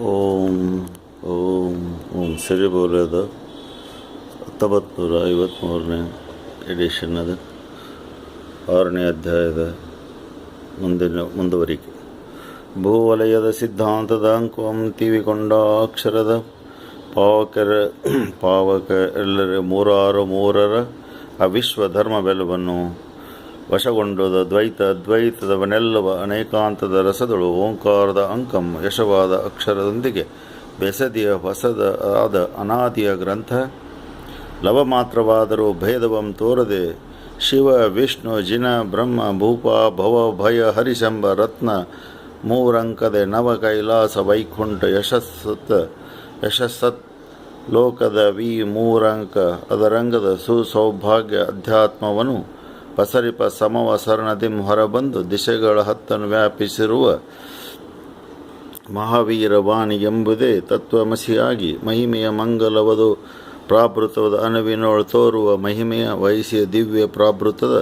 ಓಂ ಓಂ ಓಂ ಸರಿ ಬೋಲದ 1953ನೇ ಎಡಿಷನ್ ಅದು 6ನೇ ಅಧ್ಯಾಯದ ಮುಂದುವರಿಕೆ. ಭೂವಲಯದ ಸಿದ್ಧಾಂತದ ಅಂಕುಂ ತಿವಿಕೊಂಡ ಅಕ್ಷರದ ಪಾವಕ ಎಲ್ಲರ ಮೂರರ ಅವಿಶ್ವ ಧರ್ಮ ಬೆಲವನ್ನು ವಶಗೊಂಡುದ ದ್ವೈತದವನೆಲ್ಲವ ಅನೇಕಾಂತದ ರಸದಳು ಓಂಕಾರದ ಅಂಕಂ ಯಶವಾದ ಅಕ್ಷರದೊಂದಿಗೆ ಬೆಸದಿಯ ಹೊಸದ ಆದ ಅನಾದಿಯ ಗ್ರಂಥ ಲವ ಮಾತ್ರವಾದರೂ ಭೇದವಂ ತೋರದೆ ಶಿವ ವಿಷ್ಣು ಜಿನ ಬ್ರಹ್ಮ ಭೂಪ ಭವ ಭಯ ಹರಿಶಂಬ ರತ್ನ ಮೂರಂಕದೆ ನವ ಕೈಲಾಸ ವೈಕುಂಠ ಯಶಸ್ಸತ್ ಲೋಕದ ಮೂರಂಕ ಅದರಂಗದ ಸುಸೌಭಾಗ್ಯ ಅಧ್ಯಾತ್ಮವನ್ನು ಪಸರಿಪ ಸಮವಸರಣದಿಂ ಹೊರಬಂದು ದಿಶೆಗಳ ಹತ್ತನ್ನು ವ್ಯಾಪಿಸಿರುವ ಮಹಾವೀರವಾಣಿ ಎಂಬುದೇ ತತ್ವಮಸಿಯಾಗಿ ಮಹಿಮೆಯ ಮಂಗಲವದು ಪ್ರಾಭೃತವಾದ ಅನುವಿನೋಳು ತೋರುವ ಮಹಿಮೆಯ ವಹಿಸಿಯ ದಿವ್ಯ ಪ್ರಾಭೃತದ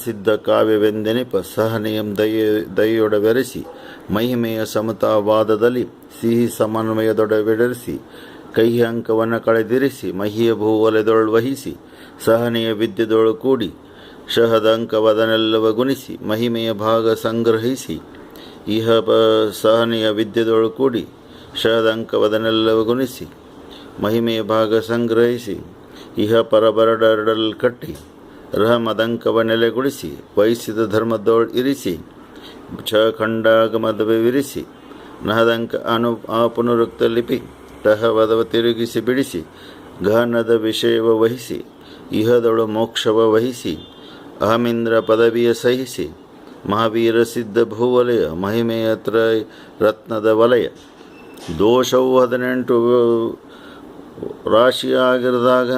ಸಿದ್ಧ ಕಾವ್ಯವೆಂದೆನಿಪ ಸಹನೆಯಂ ದಯೆಯೊಡವೆರೆಸಿ ಮಹಿಮೆಯ ಸಮತಾವಾದದಲ್ಲಿ ಸಿಹಿ ಸಮನ್ವಯದೊಡವೆಡೆರಿಸಿ ಕಹಿ ಅಂಕವನ್ನು ಕಳೆದಿರಿಸಿ ಮಹಿಯ ಭೂವಲೆದೊಳು ವಹಿಸಿ ಸಹನೆಯ ವಿದ್ಯೆದೊಳು ಕೂಡಿ ಶಹದ ಅಂಕವದನೆಲ್ಲವ ಗುಣಿಸಿ ಮಹಿಮೆಯ ಭಾಗ ಸಂಗ್ರಹಿಸಿ ಸಹನೆಯ ವಿದ್ಯೆದೊಳು ಕೂಡಿ ಶಹದ ಅಂಕವದನೆಲ್ಲವ ಗುಣಿಸಿ ಮಹಿಮೆಯ ಭಾಗ ಸಂಗ್ರಹಿಸಿ ಪರಬರಡಲ್ ಕಟ್ಟಿ ರಹಮದಂಕವ ನೆಲೆಗೊಳಿಸಿ ವಹಿಸಿದ ಧರ್ಮದೊಳು ಇರಿಸಿ ಖಂಡಾಗಮದವಿರಿಸಿ ನಹದಂಕ ಪುನರುಕ್ತ ಲಿಪಿ ಟಹವದವ ತಿರುಗಿಸಿ ಬಿಡಿಸಿ ಗಹನದ ವಿಷಯವ ವಹಿಸಿ ಇಹದೊಳು ಮೋಕ್ಷವ ವಹಿಸಿ ಅಹಮಿಂದ್ರ ಪದವಿಯ ಸಹಿಸಿ ಮಹಾವೀರ ಸಿದ್ಧ ಭೂವಲಯ ಮಹಿಮೆಯ ರತ್ನದ ವಲಯ ದೋಷವು 18 ರಾಶಿಯಾಗಿರಿದಾಗ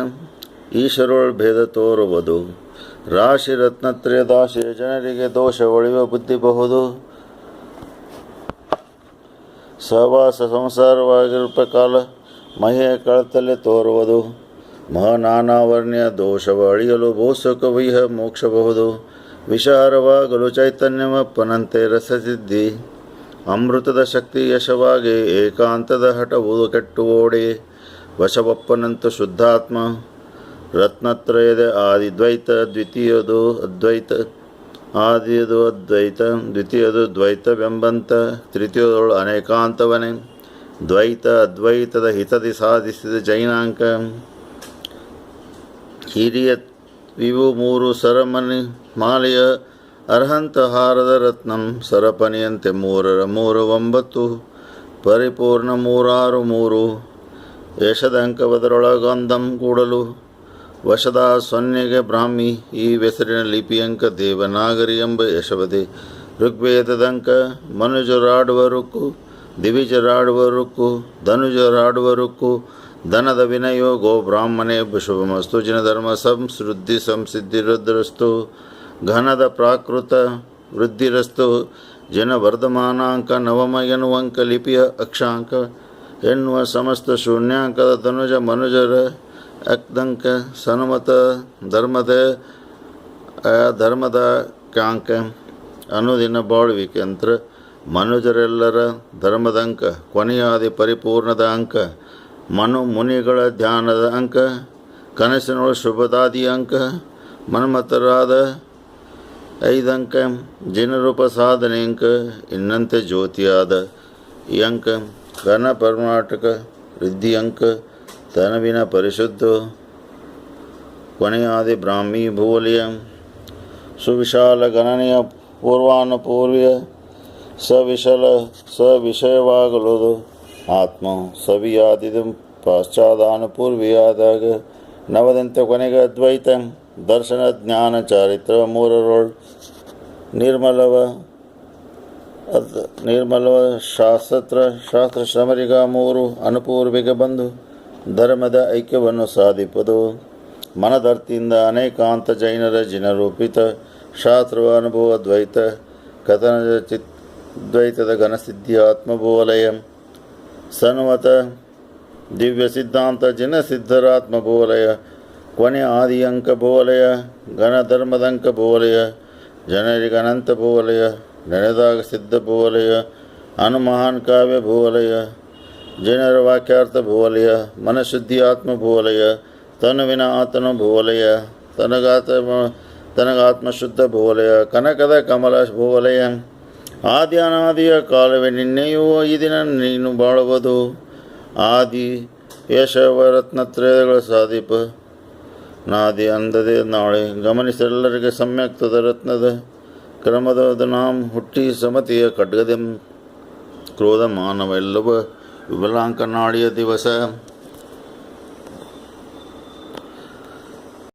ಈಶ್ವರೊಳ್ ಭೇದ ತೋರುವುದು ರಾಶಿ ರತ್ನತ್ರಯ ದಾಶಿಯ ಜನರಿಗೆ ದೋಷ ಒಳಿವ ಬುದ್ಧಿ ಬಹುದು ಸಹವಾಸ ಸಂಸಾರವಾಗಿರುವ ಕಾಲ ಮಹಿಯ ಕಳತಲೆ ತೋರುವುದು ಮಹಾನಾನಾವರ್ಣ್ಯ ದೋಷವ ಅಳಿಯಲು ಬೋಸಕವಿಹ ಮೋಕ್ಷಬಹುದು ವಿಷಾರವಾಗಲು ಚೈತನ್ಯವಪ್ಪನಂತೆ ರಸಸಿದ್ಧಿ ಅಮೃತದ ಶಕ್ತಿ ಯಶವಾಗಿ ಏಕಾಂತದ ಹಠವು ಕೆಟ್ಟು ಓಡೆ ವಶವಪ್ಪನಂತ ಶುದ್ಧಾತ್ಮ ರತ್ನತ್ರಯದ ಆದಿದ್ವೈತ ದ್ವಿತೀಯದು ಅದ್ವೈತ ಆದಿಯದು ಅದ್ವೈತ ದ್ವಿತೀಯದು ದ್ವೈತವೆಂಬಂತ ತೃತೀಯದೊಳು ಅನೇಕಾಂತವನೇ ದ್ವೈತ ಅದ್ವೈತದ ಹಿತದಿ ಸಾಧಿಸಿದ ಜೈನಾಂಕ ಹಿರಿಯ ಇವು 3 ಸರಮನಿ ಮಾಲೆಯ ಅರ್ಹಂತ ಹಾರದ ರತ್ನಂ ಸರಪನಿಯಂತೆ 3 ಪರಿಪೂರ್ಣ 3 ಯಶದ ಅಂಕವದರೊಳಗೊಂದಂ ಕೂಡಲು ವಶದ ಸೊನ್ನೆಗೆ ಬ್ರಾಹ್ಮಿ ಈ ಹೆಸರಿನ ಲಿಪಿಯಂಕ ದೇವನಾಗರಿ ಎಂಬ ಯಶವದೆ ಋಗ್ವೇದದಂಕ ಮನುಜರಾಡುವ ರುಕ್ಕು ದಿವಿಜರಾಡುವ ರುಕ್ಕು ಧನುಜರಾಡುವ ರುಕ್ಕು ಧನದ ವಿನಯೋ ಗೋ ಬ್ರಾಹ್ಮಣೇ ಶುಭಮಸ್ತು ಜಿನಧರ್ಮ ಸಂಸಿದ್ಧಿರಸ್ತು ಘನದ ಪ್ರಾಕೃತ ವೃದ್ಧಿರಸ್ತು ಜನ ವರ್ಧಮಾನಾಂಕ ನವಮ ಎನ್ನುವಂಕ ಲಿಪಿಯ ಅಕ್ಷಾಂಕ ಎನ್ನುವ ಸಮಸ್ತ ಶೂನ್ಯಾಂಕದ ಧನುಜ ಮನುಜರ ಅಕ್ದಂಕ ಸನುಮತ ಧರ್ಮದ ಕ್ಯಾಂಕ ಅನುದಿನ ಬಾಳುವಿಕೆ ಅಂತ್ರ ಮನುಜರೆಲ್ಲರ ಧರ್ಮದಂಕ ಕೊನೆಯಾದಿ ಪರಿಪೂರ್ಣದ ಅಂಕ ಮುನಿಗಳ ಧ್ಯಾನದ ಅಂಕ ಕನಸಿನೊಳ ಶುಭದಾದಿ ಅಂಕ ಮನ್ಮತರಾದ 5 ಅಂಕ ಜಿನರೂಪ ಸಾಧನೆ ಅಂಕ ಇನ್ನಂತೆ ಜ್ಯೋತಿಯಾದ ಈ ಅಂಕ ಘನ ಪರಮಾಟಕ ವೃದ್ಧಿ ಅಂಕ ತನವಿನ ಪರಿಶುದ್ಧ ಕೊನೆಯಾದಿ ಬ್ರಾಹ್ಮಿ ಭೂವಲಿಯ ಸುವಿಶಾಲ ಗಣನೆಯ ಪೂರ್ವಾನುಪೂರ್ವಿಯ ಸವಿಷಯವಾಗಲುದು ಆತ್ಮ ಸವಿಯಾದಿದು ಪಾಶ್ಚಾದಾನುಪೂರ್ವಿಯಾದಾಗ ನವದಂತೆ ಕೊನೆಗೆ ಅದ್ವೈತ ದರ್ಶನ ಜ್ಞಾನ ಚಾರಿತ್ರ 3ರೊಳ್ ನಿರ್ಮಲವ ಶಾಸ್ತ್ರ ಶ್ರಮರಿಗ 3 ಅನುಪೂರ್ವಿಗೆ ಬಂದು ಧರ್ಮದ ಐಕ್ಯವನ್ನು ಸಾಧಿಪದು ಮನದರ್ತಿಯಿಂದ ಅನೇಕಾಂತ ಜೈನರ ಜಿನರೂಪಿತ ಶಾಸ್ತ್ರವ ಅನುಭವ ದ್ವೈತ ಕಥನದ ದ್ವೈತದ ಘನಸಿದ್ಧಿ ಆತ್ಮಭೂವಲಯ ಸನ್ಮತ ದಿವ್ಯ ಸಿದ್ಧಾಂತ ಜಿನಸಿದ್ಧರಾತ್ಮ ಭೂವಲಯ ಕೊನೆ ಆದಿ ಅಂಕ ಭೂವಲಯ ಘನಧರ್ಮದಂಕ ಭೂವಲಯ ಜನರಿಗನಂತ ಭೂವಲಯ ನೆನೆದಾಗ ಸಿದ್ಧ ಭೂವಲಯ ಅನುಮಹಾನ್ ಕಾವ್ಯ ಭೂವಲಯ ಜೈನರ ವಾಕ್ಯಾರ್ಥ ಭೂವಲಯ ಮನಶುದ್ಧಿ ಆತ್ಮ ಭೂವಲಯ ತನುವಿನ ಆತನು ಭೂವಲಯ ತನಗಾತ್ಮಶುದ್ಧ ಭೂವಲಯ ಕನಕದ ಕಮಲ ಭೂವಲಯ ಆದಿ ಅನಾದಿಯ ಕಾಲವೇ ನಿನ್ನೆಯೂ ಈ ದಿನ ನೀನು ಬಾಳುವುದು ಆದಿ ಯಶವರತ್ನತ್ರಯಗಳ ಸಾದೀಪ ನಾದಿ ಅಂದದೆ ನಾಳೆ ಗಮನಿಸೆಲ್ಲರಿಗೆ ಸಮ್ಯಕ್ತದ ರತ್ನದ ಕ್ರಮದ ನಾಂ ಹುಟ್ಟಿ ಸಮತಿಯ ಖಡ್ಗದೆಂ ಕ್ರೋಧ ಮಾನವ ಎಲ್ಲವ ವಿಬಲಾಂಕ ನಾಡಿಯ ದಿವಸ